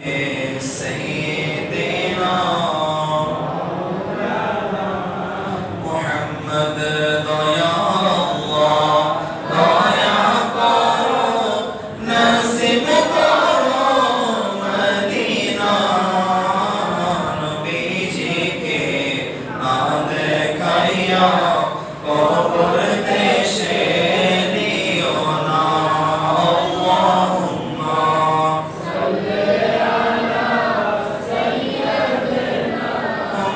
سيدنا محمد দয়া আল্লাহ দয়া করো নসিব করো মদিনা নবীজিকে না দেখাইয়া কবর দেশে দিও না আল্লাহুম্মা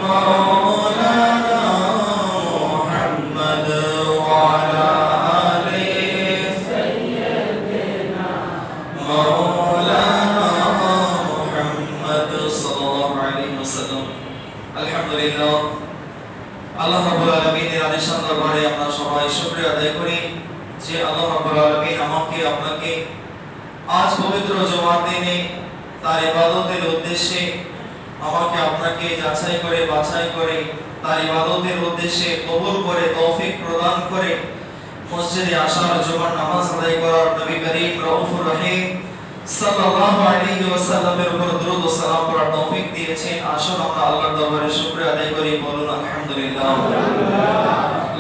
مولانا محمد وعلى آل سيدنا مولانا محمد صلى الله عليه وسلم الحمد لله আল্লাহ রাব্বুল আলামিনের আদেশান দরবারে আমরা সবাই শুকরিয়া আদায় করি যে আল্লাহ রাব্বুল আলামিন আমাকে আপনাকে আজ পবিত্র জুমার দিনে তার ইবাদতের উদ্দেশ্যে আমাকে আপনাকে যাচাই করে বাছাই করে তার ইবাদতের উদ্দেশ্যে কবুল করে তৌফিক প্রদান করে মসজিদে আসার জুমার নামাজ আদায় করার নবী করিম রাউফুর রহিম সাল্লাল্লাহু আলাইহি ওয়াসাল্লামের উপর দরুদ ও সালাম পড়ার তৌফিক দিয়েছেন। আসুন আমরা আল্লাহর দরবারে শুকরিয়া আদায় করি, বলুন আলহামদুলিল্লাহ।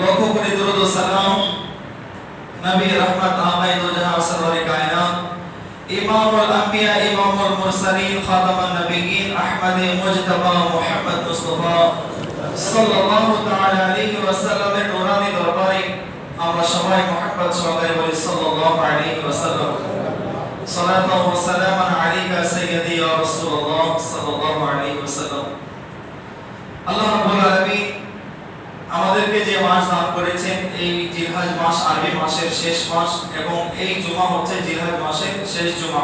লক্ষ কোটি দরুদ ও সালাম নবী রাহমাত আমাইদুল জাহান সরওয়ারে কায়নাত ইমামুল আম্বিয়া ইমামুল মুরসালিন খাতামান নবিয়্যিন আহমদ মুজতবা মুহাম্মদ মুস্তাফা সাল্লাল্লাহু তাআলা আলাইহি ওয়াসাল্লামের নূরানী দরবারে আমরা সবাই মুহাম্মদ সহকারে বলি সাল্লাল্লাহু আলাইহি ওয়াসাল্লাম। সালাতু ওয়া সালামান আলাইকা সাইয়্যিদি ইয়া রাসূলুল্লাহ সাল্লাল্লাহু আলাইহি ওয়াসাল্লাম। আল্লাহ রাব্বুল আলামিন আমাদেরকে যে মাস দান করেছেন, এই জিলহজ মাস আরবি মাসের শেষ মাস এবং এই জুমা হচ্ছে জিলহজ মাসের শেষ জুমা।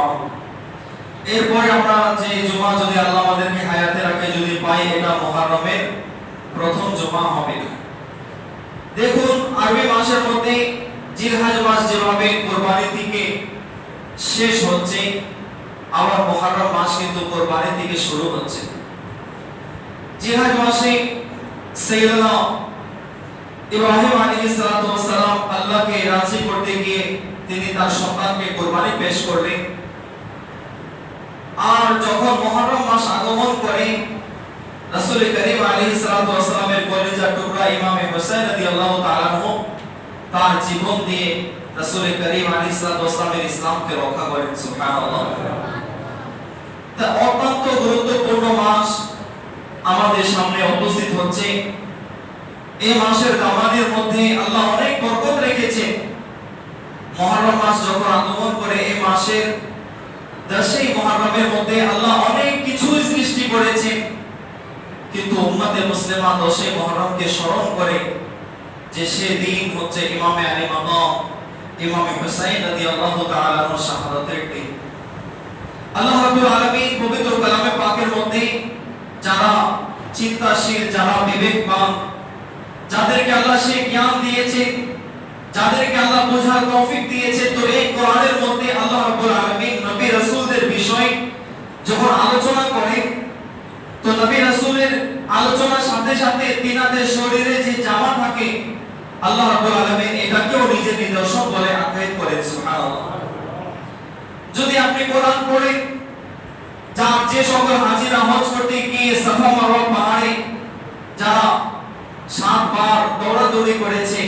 এরপরে আমরা যে জুমা যদি আল্লাহ আমাদেরকে হায়াতে রাখে যদি পাই, এটা মুহররমের প্রথম জুমা হবে। দেখুন আরবি মাসের মধ্যে জিলহজ মাস যেভাবে কুরবানি থেকে শেষ হচ্ছে, আবার মুহররম মাস কিন্তু কুরবানি থেকে শুরু হচ্ছে। জিলহজ মাসে সাইয়্যিদনা ইব্রাহিম আলাইহিস সালাতু ওয়াস সালাম আল্লাহকে রাজি করতে গিয়ে তিনি তার সন্তানকে কুরবানি পেশ করলেন। আর যখন মুহররম মাস আগমন করে, রাসূল করিম আলাইহিস সালাতু ওয়াস সালামের কলিজার টুকরা ইমাম হুসাইন রাদিয়াল্লাহু তাআলা আনহু তার জীবন দিয়ে রাসূল করিম আলাইহিস সালাতু ওয়াস সালামের ইসলামকে রক্ষা করেন। সুবহানাল্লাহ। তা অত্যন্ত গুরুত্বপূর্ণ মাস আমাদের সামনে উপস্থিত হচ্ছে। এই মাসের দামানের মধ্যে আল্লাহ অনেক বরকত রেখেছেন। মুহররম মাস যখন আগমন করে, এই মাসের 10ই মুহররমের মধ্যে আল্লাহ অনেক কিছু সৃষ্টি করেছেন, কিন্তু উম্মতে মুসলিমা 10ই মুহররমকে স্মরণ করে যে সেদিন হচ্ছে ইমামে আলী মাকাম ইমাম হুসাইন রাদিয়াল্লাহু তাআলা আনহু শাহাদাতের দিন। আল্লাহ রাব্বুল আলামিন পবিত্র কালামে পাকের মধ্যে যারা চিন্তাশীল, যারা বিবেকবান, যাদেরকে আল্লাহ সেই জ্ঞান দিয়েছে, যাদেরকে আল্লাহ বোঝার তৌফিক দিয়েছে, তো এই কোরআনের মধ্যে আল্লাহ রাব্বুল আলামিন নবী রাসূলদের বিষয় যখন আলোচনা করে, তো নবী রাসূলের আলোচনার সাথে সাথে তিনাদের শরীরে যে জামা থাকে, আল্লাহ রাব্বুল আলামিন এটাকেও নিজের নিদর্শন বলে আখ্যায়িত করেন। সুবহানাল্লাহ। যদি আপনি কোরআন পড়েন, যে সকল হাজিরা হজ করতে গিয়ে সাফা মারওয়া পাহাড়ে যারা 7 বার দৌড়াদৌড়ি করেছে,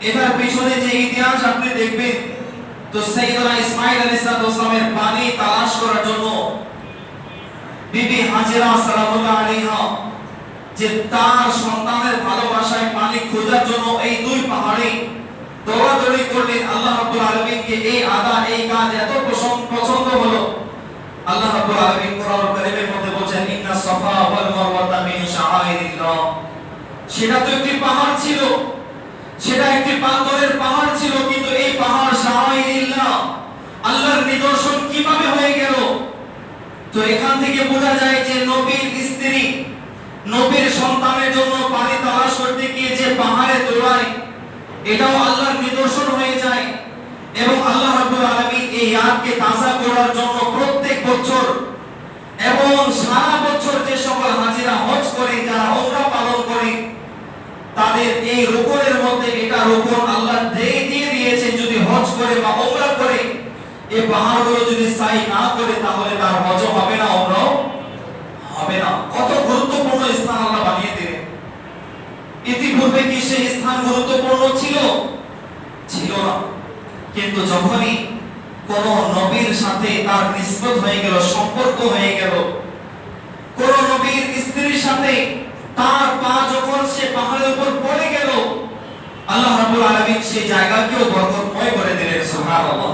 এটার পিছনে যে ইতিহাস আপনি দেখবেন, তো সাইয়েদনা ইসমাঈল আলাইহিস সালামের পানি তালাশ করার জন্য বিবি হাজেরা সালামুল্লাহ আলাইহা যে তার সন্তানের ভালোবাসায় পানি খোঁজার জন্য এই 2 পাহাড়ে দৌড়াদৌড়ি করলেন। আল্লাহ রাব্বুল আলামিনকে এই আদা, এই কাজ এত পছন্দ হলো, আল্লাহ রাব্বুল আলামিন কোরআন কারীমের মধ্যে বলেন, ইন্নাস সাফা ওয়াল মারওয়াতা মিন শাআইরিল্লাহ। সেটা তো একটি পাহাড় ছিল, সেটা একটি পাথরের পাহাড় ছিল, কিন্তু এই পাহাড় শাআইরিল্লাহ, আল্লাহর নিদর্শন কিভাবে হয়ে গেল? তো এখান থেকে বোঝা যায় যে নবীর স্ত্রী, নবীর সন্তানের জন্য পানি তালাশ করতে গিয়ে যে পাহাড়ে দৌড়ায়, এটাও আল্লাহর নিদর্শন হয়ে যায়। এবং আল্লাহ রাব্বুল আলামিন এই ইয়াদকে তাজা করার জন্য প্রত্যেক বছর এবং সারা বছর যে সকল হাজিরা হজ করে, যারা উমরা পালন করে, তাদের এই রুকনের মধ্যে এটা রুকন আল্লাহ দিয়ে দিয়েছে, যদি হজ করে বা উমরা করে এই পাহাড়গুলো যদি সাই না করে তাহলে তার হজ ইতিপূর্বে কি সেই স্থান গুরুত্বপূর্ণ ছিল? ছিল না। কিন্তু যখনই কোন নবীর সাথে তার নিসবত হয়ে গেল, সম্পর্ক হয়ে গেল, কোন নবীর স্ত্রীর সাথে তার পা যখন সে পাহাড়ের উপর পড়ে গেল, আল্লাহ রাব্বুল আলামিন সেই জায়গাকেও বরকতময় করে দিলেন। সুবহানাল্লাহ।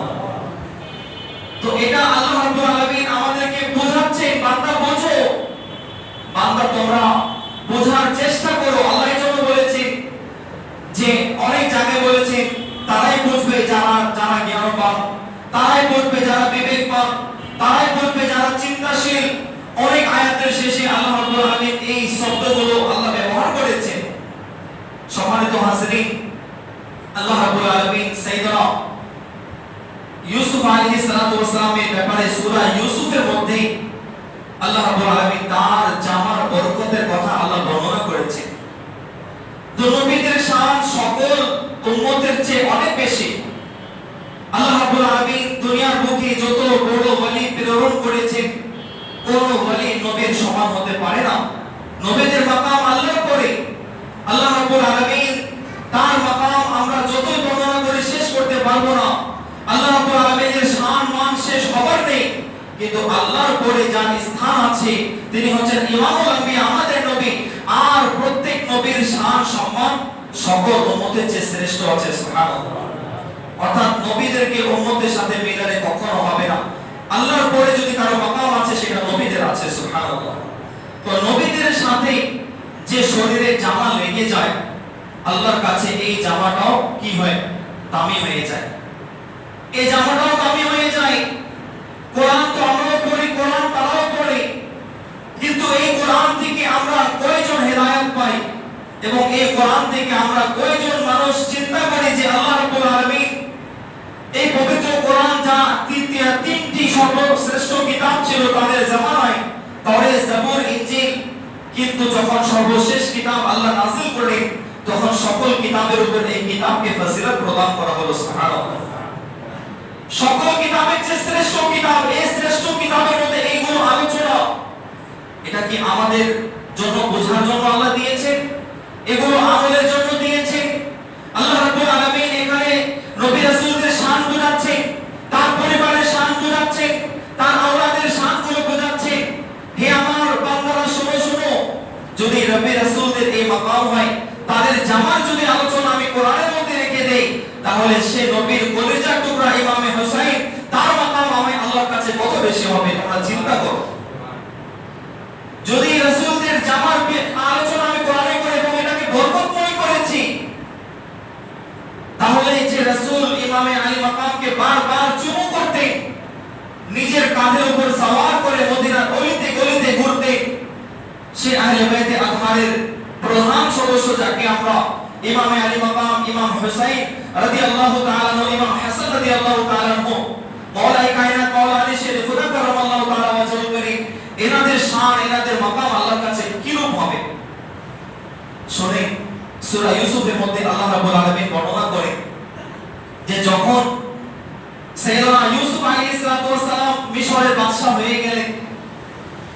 তো এটা আল্লাহ রাব্বুল আলামিন আমাদেরকে বোঝাচ্ছে, বান্দা বোঝো, বান্দা তোমরা বোঝার চেষ্টা করো। আল্লাহ এই জন্য বলেছে যে অনেক জায়গায় বলেছে তারাই বুঝবে যারা যারা জ্ঞানবান, তারাই বুঝবে যারা বিবেকবান, তারাই বুঝবে যারা চিন্তাশীল। অনেক আয়াতের শেষে আল্লাহ রাব্বুল আলামিন এই শব্দগুলো আল্লাহ ব্যবহার করেছেন। সম্মানিত হাজিরিন, আল্লাহ রাব্বুল আলামিন সাইয়েদনা ইউসুফ আলাইহিস সালাতু ওয়াস সালামের ব্যাপারে সূরা ইউসুফের মধ্যে আল্লাহ রাব্বুল আলামিন তার জামার বরকতের কথা আল্লাহ বর্ণনা করেছেন। তো নবীদের শান সকল উম্মতের চেয়ে অনেক বেশি। আল্লাহ রাব্বুল আলামিন দুনিয়ার বুকে যত বড় ওলি প্রেরণ করেছেন, কোন ওলি নবীর সমান হতে পারে না। নবীদের মাকাম আল্লাহর পরে। আল্লাহ রাব্বুল আলামিন তার মাকাম আমরা যতই বর্ণনা করে শেষ করতে পারবো না। আল্লাহ রাব্বুল আলামিনের শান মান শেষ হবার নেই। কিন্তু আল্লাহর পরে যার স্থান আছে তিনি হচ্ছেন ইমামুল আম্বিয়া, আমাদের নবী। আর প্রত্যেক নবীর শান সম্মান সকল উম্মতের চেয়ে শ্রেষ্ঠ আছে। সুবহানাল্লাহ। অর্থাৎ নবীদেরকে উম্মতের সাথে মিলালে কখনো হবে না। আল্লাহর পরে যদি কারো মাকাম আছে সেটা নবীদের আছে। সুবহানাল্লাহ। তো নবীদের সাথে যে শরীরে জামা লেগে যায়, আল্লাহর কাছে এই জামাটাও কি হয়? দামি হয়ে যায়। এই জামাটাও দামি হয়ে যায়। কোরআন তো আমরাও পড়ি, কোরআন তারাও পড়ে, কিন্তু এই কোরআন থেকে আমরা কয়জন হেদায়েত পাই এবং এই কোরআন থেকে আমরা কয়জন মানুষ চিন্তা করি যে আল্লাহ রাব্বুল আলামিন এই পবিত্র কোরআন যা তিনটি সর্বশ্রেষ্ঠ কিতাব ছিল তাদের জামানায়, তাওরাত, জাবুর, ইনজিল, কিন্তু যখন সর্বশেষ কিতাব আল্লাহ নাযিল করলেন তখন সকল কিতাবের উপর এই কিতাবকে ফজিলত প্রদান করা হলো। সুবহানাল্লাহ। সকল কিতাবের চেয়ে শ্রেষ্ঠ কিতাব, এই শ্রেষ্ঠ কিতাবের মধ্যে এইগুলো আলোচনা, এটা কি আমাদের জন্য বোঝার জন্য আল্লাহ দিয়েছেন? এগুলো আমলের জন্য দিয়েছেন। আল্লাহ রাব্বুল আলামিন এখানে নবী রাসূলদের শান বোঝাচ্ছে, তার পরিবারের শান বোঝাচ্ছে, তার আওলাদের শানগুলো বোঝাচ্ছে। হে আমার বান্দারা শোনো শোনো, যদি নবী রাসূলদের এই মাকাম হয়, তাদের জামার যদি আলোচনা আমি কোরআনের মধ্যে রেখে দেই, তাহলে সে নবীর কলিজার টুকরা ইমামে হুসাইন, তার মাকাম আমি আল্লাহর কাছে কত বেশি হবে তোমরা চিন্তা করো। যদি রাসূলদের জামার আলোচনা আমি কোরআনে করে এবং এটাকে বরকতময় করেছি, তাহলে যে রাসূল ইমামে আলী মাকামকে বারবার চুমু করতে, নিজের কাঁধের উপর সওয়ার করে মদিনার অলিতে গলিতে ঘুরতে, সে আহলে বাইতে আতহারের প্রধান সদস্য যাকে আমরা ইমামে আলী মাকাম, ইমাম হুসাইন রাদিয়াল্লাহু তাআলা আনহু, ইমাম হাসান রাদিয়াল্লাহু তাআলা আনহু, মাওলায়ে কায়নাত মাওলা আলী শরীফ খুদা কারামাল্লাহু তাআলা ওয়াজহুল কারীম, এনাদের শান, এনাদের মাকাম আল্লাহর কাছে কি রূপ হবে? শুনে সূরা ইউসুফের মধ্যে আল্লাহ রাব্বুল আলামিন বর্ণনা করেন যে যখন সাইয়েদনা ইউসুফ আলাইহিস সালাতু ওয়াস সালাম মিশরের বাদশা হয়ে গেলেন,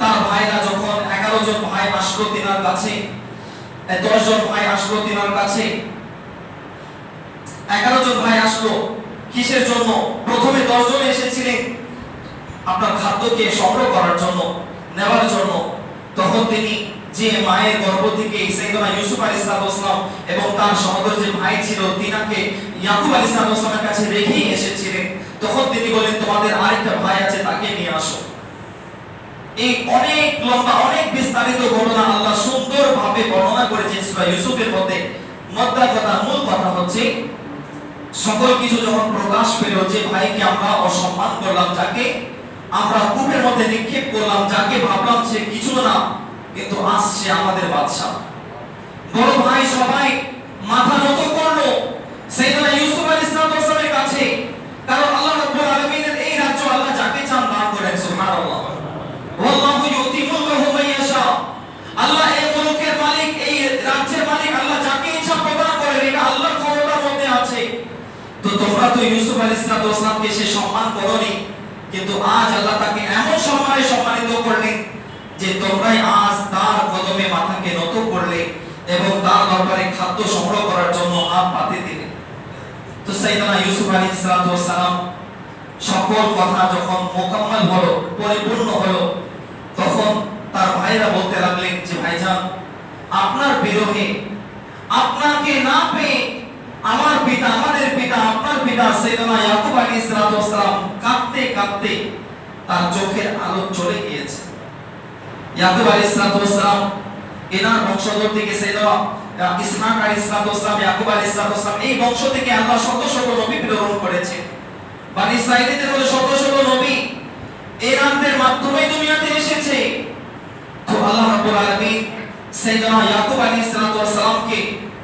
তার ভাইরা যখন 11 জন ভাই আসলো তিনার কাছে, 10 জন ভাই আসলো তিনার কাছে, 11 জন ভাই আসলো কিসের জন্য? প্রথমে 10 জন এসেছিলেন আপনার খাদ্যকে সংগ্রহ করার জন্য, নেওয়ার জন্য। তখন তিনি যে মায়ের গর্ভ থেকে সাইয়েদনা ইউসুফ আলাইহিস সালাম এবং তার সহোদর যে ভাই ছিল তিনাকে ইয়াকুব আলাইহিস সালামের কাছে রেখে এসেছিলেন। তখন তিনি বলেন তোমাদের আরেকটা ভাই আছে, তাকে নিয়ে আসো। এই অনেক লম্বা, অনেক বিস্তারিত ঘটনা আল্লাহ সুন্দরভাবে বর্ণনা করেছেন সূরা ইউসুফের মধ্যে। মূল কথা হচ্ছে সকল কিছু যখন প্রকাশ পেল, যে ভাইকে আমরা অসম্মান করলাম, যাকে আমরা কূপের মধ্যে নিক্ষেপ করলাম, যাকে ভাবলাম সে কিছু না, কিন্তু আসছে আমাদের বাদশা। বড় ভাই সবাই মাথা নত করলো সাইয়েদনা ইউসুফ আলাইহিস সালামের কাছে, কারণ আল্লাহ রাব্বুল আলামিনের এই রাজ্য আল্লাহ যাকে চান দান করেন। সুবহানাল্লাহ। ওয়াল্লাহু ইউতি মুলকাহু মান ইয়াশা। আল্লাহ এই মুলকের মালিক, এই রাজ্যের মালিক, আল্লাহ যাকে ইচ্ছা প্রদান করেন, এটা আল্লাহর ক্ষমতার মধ্যে আছে। তো তোমরা তো ইউসুফ আলাইহিস সালামকে সে সম্মান করোনি, কিন্তু আজ আল্লাহ তাকে এমন সম্মানে সম্মানিত করলেন যে তোমরাই আজ তার কদমে মাথাকে নত করলে, এবং তার দরবারে খাদ্য সংগ্রহ করার জন্য হাত পাতে দিলেন। তো সাইয়েদনা ইউসুফ আলাইহিস সালাম সকল কথা যখন মোকাম্মল হলো, পরিপূর্ণ হলো, তখন তার ভাইরা বলতে লাগলেন যে ভাইজান, আপনার বিরহে আপনাকে না পেয়ে আমার পিতা, আমাদের পিতা, আপনার পিতা সাইয়েদনা ইয়াকুব আলাইহিস সালাম কাঁদতে কাঁদতে তার চোখের আলো চলে গিয়েছে। ইয়াকুব আলাইহিস সালাম এনার বংশধর থেকে সাইয়েদনা ইসহাক আলাইহিস সালাম, ইয়াকুব আলাইহিস সালাম, এই বংশ থেকে আল্লাহ শত শত নবী প্রেরণ করেছে। বনি ইসরাঈলীদের মধ্যে শত শত নবী এনাদের মাধ্যমে দুনিয়াতে এসেছে। তো আল্লাহ রাব্বুল আলামিন সাইয়েদনা ইয়াকুব আলাইহিস সালামকে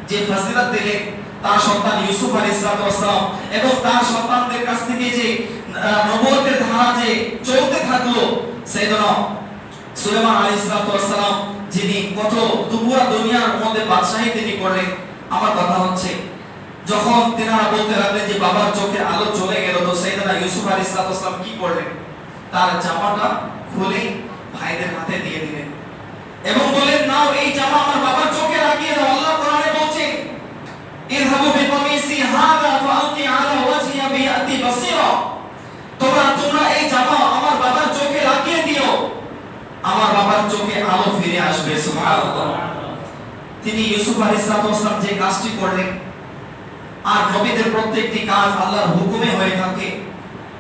যে ফজিলত দিলেন, তার সন্তান ইউসুফ আলাইহিস সালাম এবং তার সন্তানদের কাছ থেকে যে নবুয়তের ধারা যে চলতে থাকলো, সাইয়েদনা সুলাইমান আলাইহিস সালাম যিনি কত পুরো দুনিয়ার মধ্যে বাদশাহী তিনি করলেন। আমার কথা হচ্ছে, যখন তিনারা বলতে লাগলেন যে বাবার চোখে আলো চলে গেল, তো সাইয়েদনা ইউসুফ আলাইহিস সালাম কি করলেন? তার জামাটা খুলে ভাইদের হাতে দিয়ে দিলেন এবং বললেন, নাও এই জামা আমার বাবার চোখে লাগিয়ে দাও। আল্লাহ কোরআনে বলছেন, ইযহাবু বিকামিসি হাযা ফাআলকি আলা ওয়াজহি বিয়াতি বাসীরা, তোমরা এই জামা আমার বাবার চোখে লাগিয়ে দিও, আমার বাবার চোখে আলো ফিরে আসবে। সুবহানাল্লাহ। তিনি ইউসুফ আলাইহিস সালাম যে কাজটি করলেন, আর নবীদের প্রত্যেকটি কাজ আল্লাহর হুকুমে হয়ে থাকে।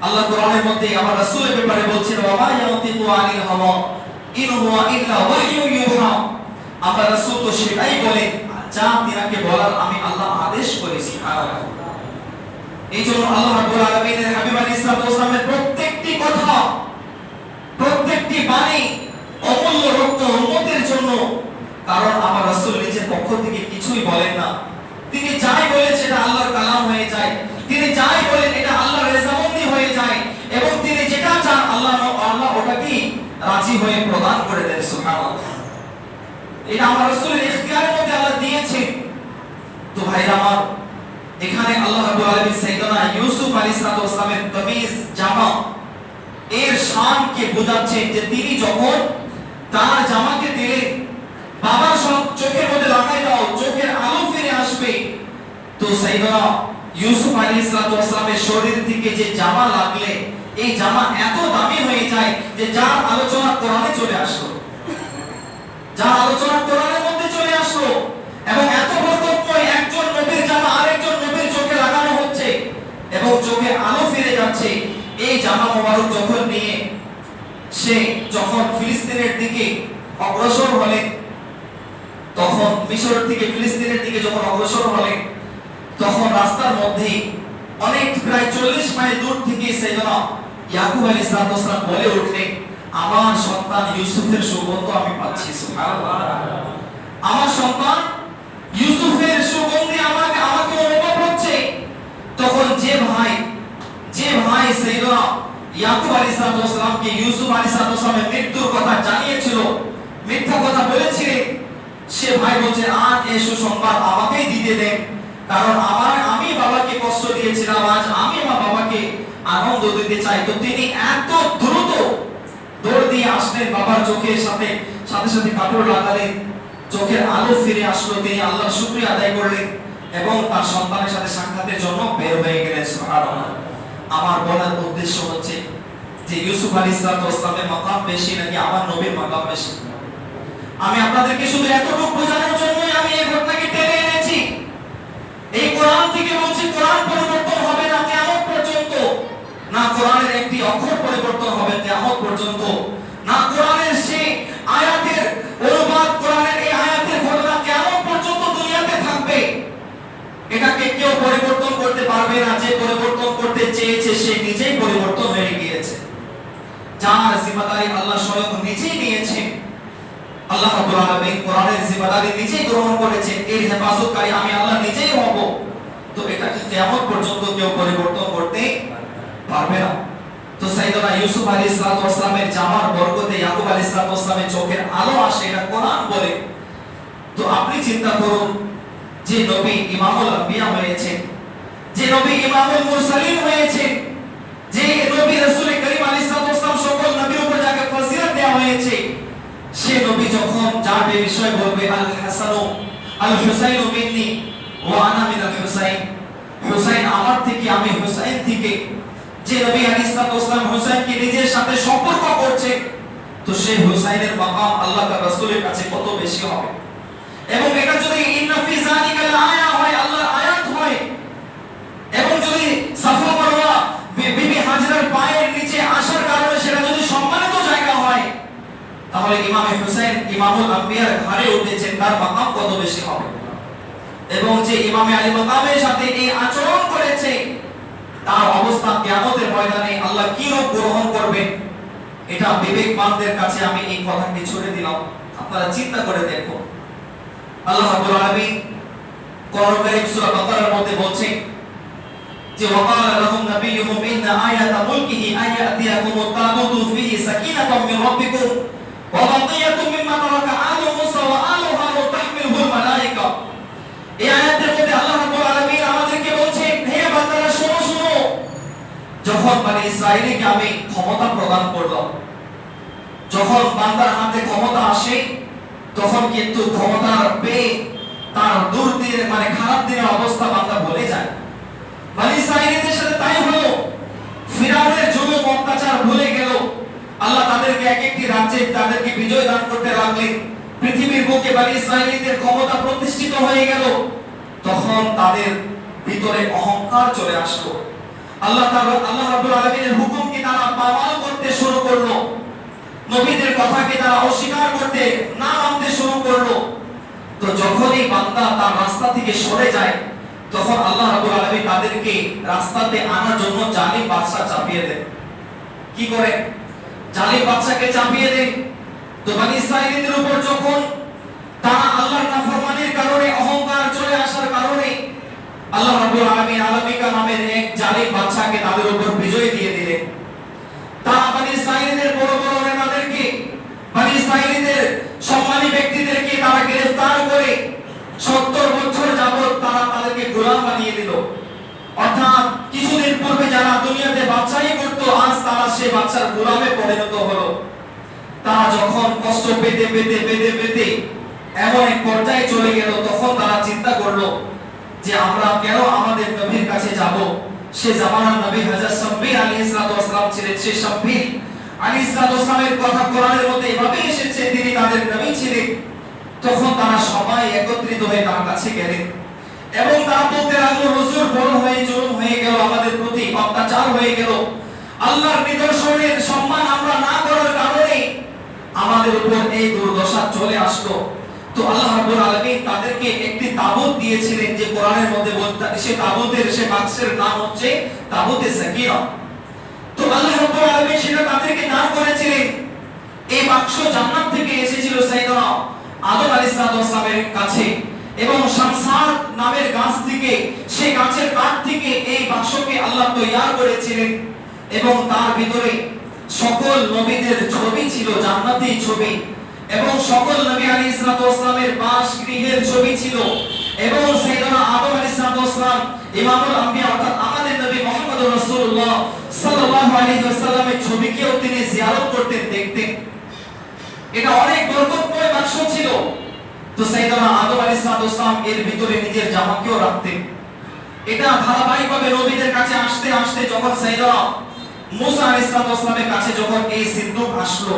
আল্লাহ কোরআনের মধ্যে আমার রাসূলের ব্যাপারে বলছেন, ওয়া মা ইয়াতিকু আনিল হাওয়া ইন হুয়া ইল্লা ওয়াহয়ু ইউহা, আমার রাসূল তো সেটাই বলেন যা তিনাকে বলার আমি আল্লাহ আদেশ করি। সুবহানাল্লাহ। এইজন্য আল্লাহ রাব্বুল আলামিনের হাবিব আলাইহিস সালামের প্রত্যেকটি কথা, প্রত্যেকটি বাণী অমূল্য রত্ন উম্মতের জন্য। কারণ আমার রাসূল নিজের পক্ষ থেকে কিছুই বলেন না, তিনি যাই বলেন সেটা আল্লাহর কালাম হয়ে যায়, তিনি যাই বলেন এটা আল্লাহর রেজামন্দি হয়ে যায়, এবং তিনি যেটা চান আল্লাহ ওটাকে রাজি হয়ে প্রদান করে দেন। সুবহানাল্লাহ। এটা আমার রাসূলের ইখতিয়ারের মধ্যে আল্লাহ দিয়েছেন। তো ভাইরা আমার, এখানে আল্লাহ রাব্বুল আলামিন সাইয়েদনা ইউসুফ আলাইহিস সালামের তামিজ জামা এর শানকে বোঝাচ্ছেন যে তিনি যখন তার জামাকে দিলেন, বাবার চোখের মধ্যে লাগাই দাও, চোখের আলো ফিরে আসবে। তো সাইয়েদনা ইউসুফ আলাইহিস সালামের শরীর থেকে যে জামা লাগলে এই জামা এত দামি হয়ে যায় যে যার আলোচনা কোরআনে চলে আসলো, যার আলোচনা কোরআনের মধ্যে চলে আসলো, এবং এত বরকতময় একজন নবীর জামা আরেকজন নবীর চোখে লাগানো হচ্ছে এবং চোখে আলো ফিরে যাচ্ছে। এই জামা মোবারক যখন নিয়ে সে যখন ফিলিস্তিনের দিকে অগ্রসর হলেন, তখন মিশর থেকে ফিলিস্তিনের দিকে যখন অগ্রসর হলেন, তখন রাস্তার মধ্যে অনেক প্রায় 40 মাইল দূর থেকে সাইয়েদনা ইয়াকুব আলাইহিস সালাম বলে উঠলেন, আমার সন্তান ইউসুফের সুগন্ধ আমি পাচ্ছি। সুবহানাল্লাহ। আমার সন্তান ইউসুফের সুগন্ধে আমাকে অনুভব হচ্ছে। তখন যে ভাই সাইয়েদনা ইয়াকুব আলাইহিস সালামকে ইউসুফ আলাইহিস সালামের মৃত্যুর কথা জানিয়েছিল, মিথ্যা কথা বলেছিলেন, সে ভাই বলছে, আজ এই সুসংবাদ আমাকেই দিতে দেন, কারণ আমি বাবাকে কষ্ট দিয়েছিলাম, আজ আমি আমার বাবাকে আনন্দ দিতে চাই। তো তিনি এত দ্রুত দৌড় দিয়ে আসলেন, বাবার চোখের সাথে সাথে কাপড় লাগালেন, চোখের আলো ফিরে আসলো, তিনি আল্লাহর শুকরিয়া আদায় করলেন এবং তার সন্তানের সাথে সাক্ষাতের জন্য বের হয়ে গেলেন। সুবহানাল্লাহ। আমার বলার উদ্দেশ্য হচ্ছে যে ইউসুফ আলাইহিস সালামের মাকাম বেশি নাকি আমার নবীর মাকাম বেশি? আমি আপনাদেরকে শুধু এতটুকু বোঝানোর জন্যই আমি এই ঘটনাকে টেনে এনেছি। এই কোরআন থেকে বলছি, কোরআন পরিবর্তন হবে না কিয়ামত পর্যন্ত, না কোরআনের একটি অক্ষর পরিবর্তন হবে কিয়ামত পর্যন্ত, না কোরআনের সেই আয়াতের অনুবাদ, কোরআনের এই আয়াতের ঘটনা কিয়ামত পর্যন্ত দুনিয়াতে থাকবে। এটাকে কেউ পরিবর্তন করতে পারবে না। যে পরিবর্তন করতে চেয়েছে সে নিজেই পরিবর্তন হয়ে গিয়েছে। যার জিম্মাদারি আল্লাহ স্বয়ং নিজেই নিয়েছেন, আল্লাহ রাব্বুল আলামিন কোরআনের জিম্মাদারি নিজেই গ্রহণ করেছেন, এর হেফাজতকারী আমি আল্লাহ নিজেই হব। তো এটাকে কিয়ামত পর্যন্ত কেউ পরিবর্তন করতে পারবে না। তো সাইয়েদনা ইউসুফ আলাইহিস সালামের জামার বরকতে ইয়াকুব আলাইহিস সালামের চোখের আলো আসে, এটা কোরআন বলে। তো আপনি চিন্তা করুন, যে নবী ইমামুল আম্বিয়া হয়েছে, যে নবী ইমামুল মুরসালিন হয়েছে, যে নবী রাসূল করিম আলাইহিস সালাম সকল নবীর উপর যাকে ফজিলত দেওয়া হয়েছে, সে নবী যখন যার বিষয় বলবে আল হাসানু আল হুসাইন মিন্নি ওয়া আনা মিনাল হুসাইন, হুসাইন আমার থেকে, আমি হুসাইন থেকে। যে নবী আলাইহিস সালাতু ওয়াসালাম হুসাইনকে নিজের সাথে সম্পর্ক করছে, তো সেই হুসাইনের মাকাম আল্লাহ তাআলা রাসূলের কাছে কত বেশি হবে। এবং এটা যদি ইন্না ফি যালিকা আয়া হয়, আল্লাহর আয়াত হয়, এবং যদি সাফা মারওয়া বিবি হাজরার পায়ের নিচে আসার কারণে সেটা যদি সম্মানিত জায়গা হয়, তাহলে ইমামে হুসাইন ইমামুল আম্বিয়ার ঘরে উঠেছেন, তার মাকাম কত বেশি হবে। এবং যে ইমামে আলী মাকামের সাথে এই আচরণ করেছে, তার অবস্থা কিয়ামতের ময়দানে আল্লাহ কি রূপ গ্রহণ করবেন, এটা বিবেকবানদের কাছে আমি এই কথাটি ছড়ে দিলাম। আপনারা চিন্তা করে দেখুন। আল্লাহ রাব্বুল আলামিন কোরআন কারীম সূরা বাকারার মধ্যে বলছেন যে ওয়াকালা লাহুম নাবিয়্যুহুম ইন্না আয়াতা মুলকিহি আয়াতিয়াকুমুত তাবুতু ফিহি সাকিনাতুম মির রাব্বিকুম ওয়া বাকিয়াতুম মিম্মা তারাকা আলু মুসা ওয়া আলু হারুন তাহমিলুহুল মালায়েকা। এই আয়াতের মধ্যে আল্লাহ রাব্বুল আলামিন আমাদেরকে বলছেন, হে বান্দারা শোনো শোনো, যখন বনি ইসরাঈলকে আমি ক্ষমতা প্রদান করলাম, যখন বান্দার হাতে ক্ষমতা আসে, তখন কিন্তু ক্ষমতার পেয়ে তার দুর্দিনের মানে খারাপ দিনের অবস্থা বান্দা ভুলে যায়। বনি ইসরাঈলদের সাথে তাই হলো, ফিরআউনের জুলুম অত্যাচার ভুলে গেল। আল্লাহ তাদেরকে এক একটি রাজ্যে তাদেরকে বিজয় দান করতে লাগলেন। পৃথিবীর বুকে বনি ইসরাঈলদের ক্ষমতা প্রতিষ্ঠিত হয়ে গেল। তখন তাদের ভিতরে অহংকার চলে আসলো। আল্লাহ রাব্বুল আলামিনের হুকুমকে তারা পালন করতে শুরু করলো, নবীদের কথাকে তারা অস্বীকার করতে না মানতে শুরু করলো। তো যখনই বান্দা তার রাস্তা থেকে সরে যায়, তখন আল্লাহ রাব্বুল আলামিন তাদেরকে রাস্তাতে আনার জন্য জালিম বাদশা চাপিয়ে দেন। কি করে? জালিম বাদশাকে চাপিয়ে দেন। তো বনি ইসরাঈলদের উপর যখন তারা আল্লাহর নাফরমানির কারণে, অহংকার চলে আসার কারণে, আল্লাহ রাব্বুল আলামিন আলামিকা নামের এক জালিম বাদশাকে তাদের উপর বিজয় দিয়ে দিলেন। তারা বনি ইসরাঈলদের বড় বড় নেতাদেরকে, বনি ইসরাঈলদের সম্মানী ব্যক্তিদেরকে তারা গ্রেফতার করে 70 বছর যাবত তারা তাদেরকে গোলাম বানিয়ে দিল। অর্থাৎ কিছুদিন পূর্বে যারা দুনিয়াতে বাদশাহী করত, আজ তারা সেই বাদশার গোলামে পরিণত হলো। তারা যখন কষ্ট পেতে পেতে পেতে পেতে এমন এক পর্যায়ে চলে গেল, তখন তারা চিন্তা করলো যে আমরা কেন আমাদের নবীর কাছে যাব। সে জামানার নবী হযরত শামবীর আলাইহিস সালাতু ওয়াসালাম ছিলেন। সে শামবীর আলাইহিস সালাতু ওয়াসালামের কথা কোরআনের মধ্যে এভাবে এসেছে, তিনি তাদের নবী ছিলেন। তখন তারা সবাই একত্রিত হয়ে তার কাছে গেলেন এবং তারা বলতে লাগলো, হুজুর বড় হয়ে জুলুম হয়ে গেল, আমাদের প্রতি অত্যাচার হয়ে গেল, আল্লাহর নিদর্শনের সম্মান আমরা না করার কারণে আমাদের উপর এই দুর্দশা চলে আসলো। তো আল্লাহ রাব্বুল আলামিন তাদেরকে একটি তাবুত দিয়েছিলেন, যে কোরআনের মধ্যে বলতে সে তাবুতের, সে বাক্সের নাম হচ্ছে তাবুতে সাকিরা। তো আল্লাহ রাব্বুল আলামিন সেটা তাদেরকে দান করেছিলেন। এই বাক্স জান্নাত থেকে এসেছিল সাইয়েদনা আদম আলাইহিস সালামের কাছে, এবং শামসার নামের গাছ থেকে, সেই গাছের কাঠ থেকে এই বাক্সকে আল্লাহ তৈয়ার করেছিলেন। এবং তার ভিতরে সকল নবীদের ছবি ছিল, জান্নাতি ছবি, এবং সকল নবী আলাইহিস সালামের বাসগৃহের ছবি ছিল। এবং সাইয়েদনা আদম আলাইহিস সালাম ইমামুল আম্বিয়া অর্থাৎ আমাদের নবী মুহাম্মদুর রাসূলুল্লাহ সাল্লাল্লাহু আলাইহি ওয়াসাল্লামের ছবিকেও তিনি জিয়ারত করতেন, দেখতেন। এটা অনেক বরকতময় বাক্স ছিল। তো সাইয়েদনা আদম আলাইহিস সালাম এর ভিতরে নিজের জামাকেও রাখতেন। এটা ধারাবাহিকভাবে নবীদের কাছে আসতে আসতে যখন সাইয়েদনা মুসা আলাইহিস সালামের কাছে যখন এই সিন্দুক আসলো,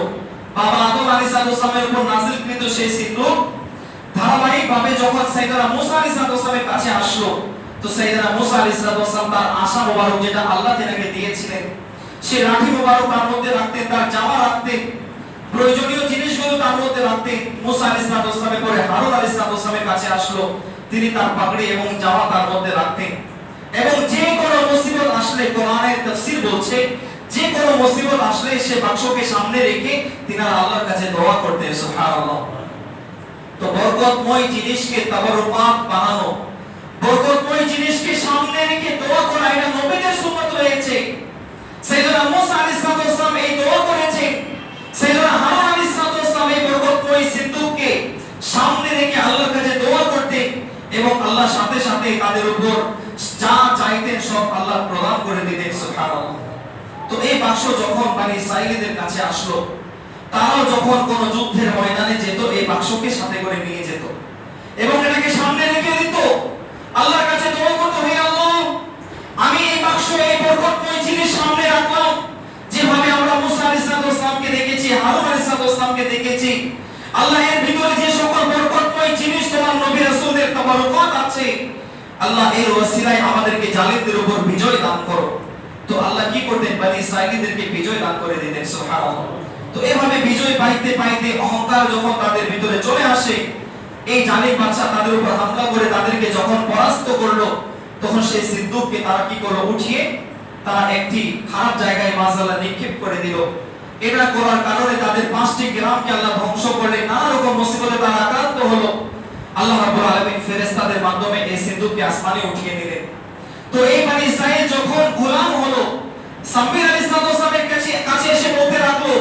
বাবা আদম আলাইহিস সালামের উপর নাযিলকৃত সেই সিন্দুক ধারাবাহিকভাবে যখন সাইয়েদনা মুসা আলাইহিস সালামের কাছে আসলো, তো সাইয়েদনা মুসা আলাইহিস সালাম তার আশা মোবারক যেটা আল্লাহ তাকে দিয়েছিলেন, সেই লাঠি মোবারক তার মধ্যে রাখতেন, তার জামা রাখতেন, প্রয়োজনীয় জিনিসগুলো তার মধ্যে রাখতেন। মুসা আলাইহিস সালামের পরে হারুন আলাইহিস সালামের কাছে আসলো, তিনি তার পাগড়ি এবং জামা তার মধ্যে রাখতেন। এবং যে কোনো মুসিবত আসলে, কোরআনের তাফসীর বলছে, যে কোনো মুসিবত আসলে সে বাক্সকে সামনে রেখে তিনারা আল্লাহর কাছে দোয়া করতেন। সুবহানাল্লাহ। তো বরকতময় জিনিসকে তাবারুকাত বানানো, বরকতময় জিনিসকে সামনে রেখে দোয়া করা, এটা নবীদের সুন্নাত রয়েছে। সাইয়েদনা মুসা আলাইহিস সালাম এই দোয়া করেছেন। সাইয়েদনা হারুন আলাইহিস সালাম এই বরকতময় সিন্দুককে সামনে রেখে আল্লাহর কাছে দোয়া করতেন, এবং আল্লাহর সাথে সাথে তাদের উপর যা চাইতেন সব আল্লাহ প্রদান করে দিতেন। সুবহানাল্লাহ। তো এই বাক্স যখন বনি ইসরাঈলদের কাছে আসলো, তারাও যখন কোন যুদ্ধের ময়দানে যেত, এই বাক্সকে সাথে করে নিয়ে যেত। এবং এটাকে সামনে রেখে দিত, আল্লাহর কাছে দোয়া করত, হে আল্লাহ আমি এই বাক্স এই বরকতময় জিনিস সামনে রাখলাম, যেভাবে আমরা মুসা আলাইহিস সালামকে দেখেছি, হারুন আলাইহিস সালামকে দেখেছি, আল্লাহ এর ভিতরে যে সকল বরকতময় জিনিস তোমার নবী রাসূলের তাবারুকাত আছে, আল্লাহ এর ওসিলায় আমাদেরকে জালিমদের উপর বিজয় দান করো। তো আল্লাহ কি করতেন, বনি ইসরাঈলীদেরকে বিজয় দান করে দিতেন, সুবহানাল্লাহ। তো এভাবে বিজয় পাইতে পাইতে অহংকার যখন তাদের ভিতরে চলে আসে, এই জালিম বাদশা তাদের উপর হামলা করে তাদেরকে যখন পরাস্ত করলো, তখন সেই সিদ্দুককে তারা কি করলো, উঠিয়ে তারা একটি খারাপ জায়গায় মাজালা নিক্ষেপ করে দিল। এটা করার কারণে তাদের 5টি গ্রামকে আল্লাহ ধ্বংস করলেন, নানা রকম মুসিবতে তারা আক্রান্ত হলো। আল্লাহ রাব্বুল আলামিন ফেরেশতাদের মাধ্যমে এই সিদ্দুককে আসমানে উঠিয়ে দিলেন। তো এই বনি ইসরাঈল যখন গোলাম হলো, সামির আলাইহিস সালামের কাছে এসে বলতে লাগলো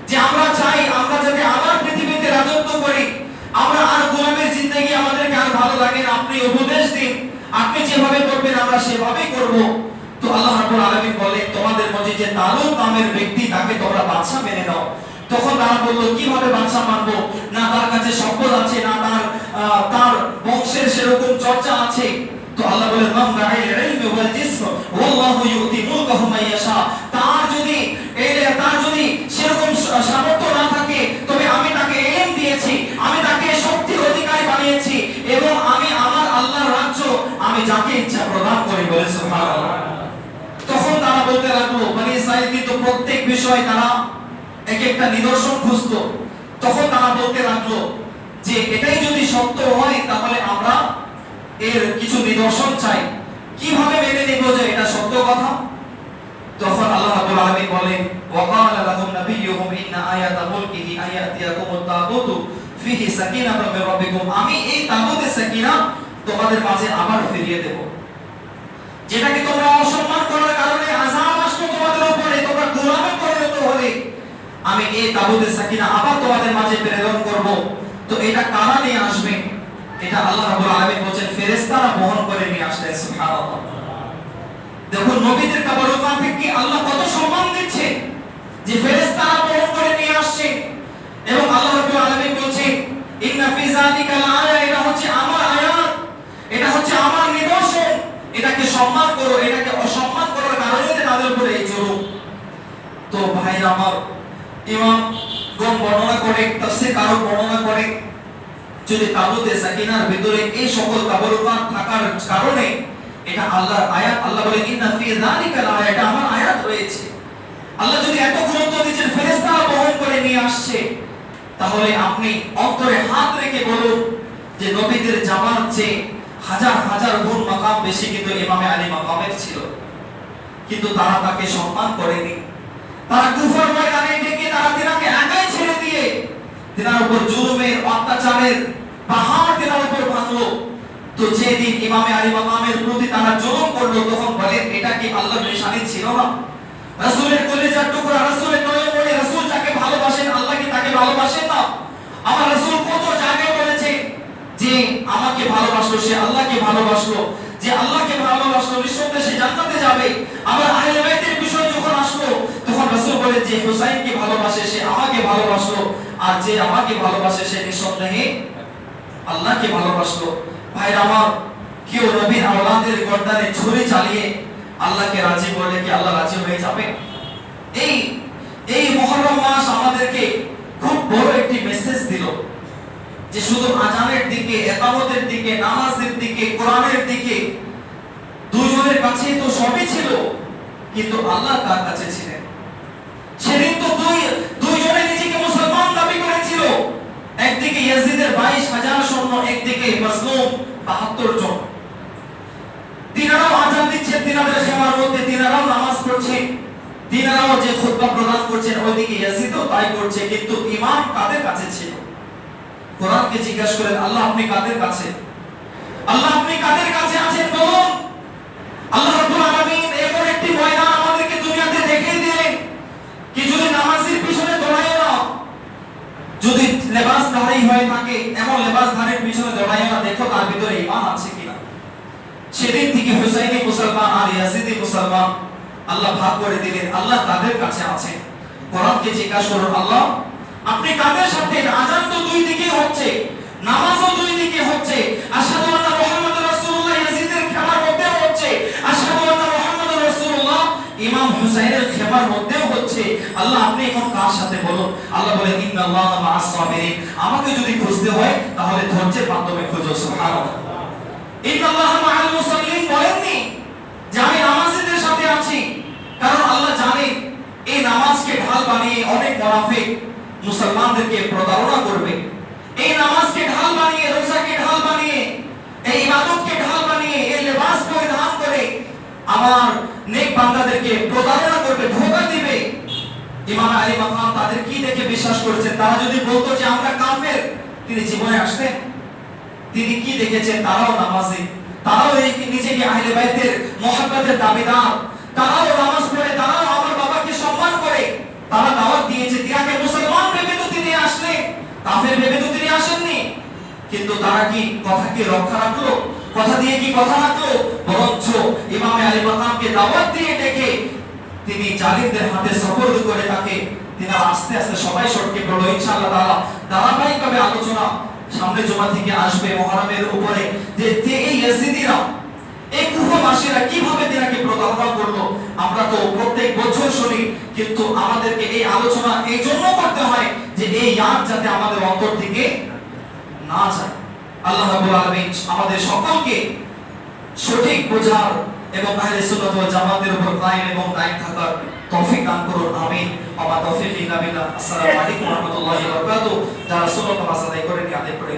যে আমরা চাই আমরা যাতে আবার পৃথিবীতে রাজত্ব করি, আমরা আর গোলামের জিন্দেগি আমাদেরকে আর ভালো লাগে না, আপনি উপদেশ দিন, আপনি যেভাবে করবেন আমরা সেভাবেই করব। তো আল্লাহ রাব্বুল আলামিন বলে, তোমাদের মধ্যে যে তালুত নামের ব্যক্তি, তাকে তোমরা বাদশা মেনে নাও। তখন তারা বলল, কিভাবে বাদশা মানবো, না তার কাছে সম্পদ আছে, না তার বংশের সেরকম চর্চা আছে। তো আল্লাহ বলেন, মান বা'আল ইলমি ওয়াল জিসম ওয়াল্লাহু ইউতি মুলকাহু মান ইয়াশা, তার যদি সেরকম সামর্থ্য না থাকে, তবে আমি তাকে ইলম দিয়েছি, আমি তাকে শক্তির অধিকারী বানিয়েছি, এবং আমি আমার আল্লাহর রাজ্য আমি যাকে ইচ্ছা প্রদান করি, বলে সুবহানাল্লাহ। তখন তারা বলতে লাগলো, বনি ইসরাঈল কিন্তু প্রত্যেক বিষয় তারা এক একটা নিদর্শন খুঁজতো। তখন তারা বলতে লাগলো যে এটাই যদি সত্য হয়, তাহলে আমরা এর কিছু নিদর্শন চাই, কিভাবে মেনে নেব যে এটা সত্য কথা। তখন আল্লাহ রাব্বুল আলামিন বলেন, ওয়াকালা লাহুম নাবিয়্যুহুম ইন্না আয়াতা মুলকিহি আয়াতিয়াকুমুত তাবুতু ফিহি সাকিনাতুম মির রাব্বিকুম, আমি এই তাবুতে সাকিনা তোমাদের মাঝে আবার ফিরিয়ে দেব, যেটাকে তোমরা অসম্মান করার কারণে আযাব আসলো তোমাদের উপরে, তোমরা গোলামি পরিণত হলে, আমি এই তাবুতে সাকিনা আবার তোমাদের মাঝে প্রেরণ করব। তো এটা কারা নিয়ে আসবে, এটা আল্লাহ রাব্বুল আলামিন বলেন ফেরেশতারা বহন করে নিয়ে আসলেন, সুবহানাল্লাহ। দেখুন নবীদের তাবারুকাত থেকে আল্লাহ কত সম্মান দিচ্ছে, যে ফেরেশতারা বহন করে নিয়ে আসছে। এবং আল্লাহ রাব্বুল আলামিন বলেন, ইন্না ফি যালিকা লাআয়া, এটা হচ্ছে আমার আয়াত, এটা হচ্ছে আমার নিদর্শন, এটাকে সম্মান করো, এটাকে অসম্মান করার কারণে তাদের উপরে এই জুলুম। তো ভাইরা আমার, ইমাম গণ বর্ণনা করে, তাফসীর কারক বর্ণনা করে, যদি তাবুতে সাকিনার ভিতরে এই সকল তাবারুকাত থাকার কারণে এটা আল্লাহর আয়াত, আল্লাহ বলে ইন্না ফি যালিকা লাআয়া, এটা আমার আয়াত রয়েছে। আল্লাহ যদি এত গুরুত্ব দিয়েছেন, ফেরেশতারা বহন করে নিয়ে আসছে, তাহলে আপনি অন্তরে হাত রেখে বলুন যে নবীদের জামাত চেয়ে হাজার হাজার গুণ মাকাম বেশি কিন্তু ইমামে আলী মাকামের ছিল, কিন্তু তারা তাকে সম্মান করেনি। তারা কুফর ময়দানে ডেকে তারা তিনাকে একাই ছেড়ে দিয়ে তিনার উপর জুলুমের অত্যাচারের পাহাড় তিনার উপর ভাঙলো। তো যেদিন ইমামে আলী মাকামের প্রতি তারা জুলুম করলো, তখন বলেন এটা কি আল্লাহর নিশানি ছিল না? রাসূলের কলিজার টুকরা, রাসূলের নয়নমণি, রাসূল যাকে ভালোবাসেন, আল্লাহ কি তাকে ভালোবাসেন না? আমার রাসূল কত জায়গায় বলেছে যে আমাকে ভালোবাসলো সে আল্লাহকে ভালোবাসলো, যে আল্লাহকে ভালোবাসলো নিঃসন্দেহে সে জান্নাতে যাবে। আমার আহলে বাইতের বিষয় যখন আসলো, তখন রাসূল বলেন যে হুসাইনকে ভালোবাসে সে আমাকে ভালোবাসলো, আর যে আমাকে ভালোবাসে সে নিঃসন্দেহে আল্লাহকে ভালোবাসলো। ভাইরা আমার, কেউ নবীর আওলাদের গর্দানে ছুরি চালিয়ে আল্লাহকে রাজি করলে কি আল্লাহ রাজি হয়ে যাবে? এই মুহররম মাস আমাদেরকে খুব বড় একটি মেসেজ দিল যে শুধু আজানের দিকে, ইকামতের দিকে, নামাজের দিকে, কোরআনের দিকে দুইজনের কাছেই তো সবই ছিল, কিন্তু আল্লাহ কার কাছে ছিলেন? সেদিন তো দুইজনে নিজেকে মুসলমান দাবি করেছিল, একদিকে ইয়াজিদের 22,000 সৈন্য, একদিকে মাজলুম 72 জন। তিনারাও আযান দিচ্ছেন তিনাদের সবার মধ্যে, তিনারাও নামাজ পড়ছেন, তিনারাও যে খুতবা প্রদান করছেন, ওইদিকে ইয়াজিদও তাই করছে, কিন্তু ইমাম কাদের কাছে ছিল? কোরআনকে জিজ্ঞাসা করেন, আল্লাহ আপনি কাদের কাছে? আল্লাহ আপনি কাদের কাছে আছেন বলুন। আল্লাহ রাব্বুল আলামিন এমন একটি ময়দান আমাদেরকে দুনিয়াতে দেখিয়ে দিলেন কি যদি নামাজের পিছনে দৌড়ায় না, যদি লেবাসধারী হয়ে থাকে, এমন লেবাসধারীর পিছনে দৌড়ায় না, দেখো তার ভিতরে ঈমান আছে কিনা। সেদিন থেকে হুসাইনি মুসলমান আর ইয়াজিদি মুসলমান আল্লাহ ভাগ করে দিলেন। আল্লাহ তাদের কাছে আছে। কোরআনকে জিজ্ঞাসা করুন, আল্লাহ আপনি কাদের সাথে? আযান তো দুই দিকে হচ্ছে, নামাজও দুই দিকে হচ্ছে, হুসাইনের খেমার মধ্যেও হচ্ছে, আল্লাহ আপনি এখন কার সাথে বলুন? আল্লাহ বলেন ইন্নাল্লাহা মা'আস সাবিরিন, আমাকে যদি খুঁজতে হয় তাহলে ধৈর্যের মাধ্যমে খুঁজো। সুবহানাল্লাহ। ইন্নাল্লাহা মা'আল মুসাল্লিন বলেননি যে আমি নামাজীদের সাথে আছি, কারণ আল্লাহ জানেন এই নামাজকে ঢাল বানিয়ে অনেক মুনাফিক মুসলমানদেরকে প্রতারণা করবে। এই নামাজকে ঢাল বানিয়ে, রোজাকে ঢাল বানিয়ে, এই ইবাদতকে ঢাল বানিয়ে, এই লেবাস পরিধান করে আমার নেক বান্দাদেরকে প্রতারণা করবে, ধোঁকা দিবে। ইমাম আলী মাকাম তাদের কি দেখে বিশ্বাস করেছেন? তারা যদি বলতো যে আমরা কাফের, তিনি জীবনে আসতেন? তিনি কি দেখেছেন? তারাও নামাজি, তারাও এই নিজেকে আহলে বাইতের মুহাব্বতের দাবিদার, তারাও নামাজ পড়ে, তারাও আমার বাবাকে সম্মান করে, তারা দাওয়াত দিয়েছে। তিনাকে মুসলমান ভেবে তো তিনি আসলেন, কাফের ভেবে তো তিনি আসেননি। কিন্তু তারা কি কথা কি রক্ষা রাখলো? কথা দিয়ে কি কথা রাখলো? বরঞ্চ ইমাম আলী মাকামকে দাওয়াত দিয়ে ডেকে তিনি জালিমদের হাতে সুপর্দ করে তাকে তিনি আস্তে আস্তে সবাই সটকে পড়লো। ইনশাআল্লাহ তাআলা ধারাবাহিকভাবে আলোচনা সামনে জমা থেকে আসবে মুহররমের উপরে, যে এই ইয়াজিদিরা, এই কুফাবাসীরা কিভাবে তিনাকে প্রতারণা করলো। আমরা তো প্রত্যেক বছর শুনি, কিন্তু আমাদেরকে এই আলোচনা এই জন্য করতে হয় যে এই ইয়াদ যাতে আমাদের অন্তর থেকে না যায়। আল্লাহ রাব্বুল আলামিন আমাদের সকলকে সঠিক বোঝার এবং আহলে সুন্নাত ওয়াল জামাতের উপর কায়েম এবং দায়ী থাকার তৌফিক দান করুন। আমিন। ওয়া মা তৌফিক ইল্লা বিল্লাহ। আসসালামু আলাইকুম ওয়া রাহমাতুল্লাহি ওয়া বারাকাতুহু। যারা সুন্নাত নামাজ আদায় করেন আদায় করে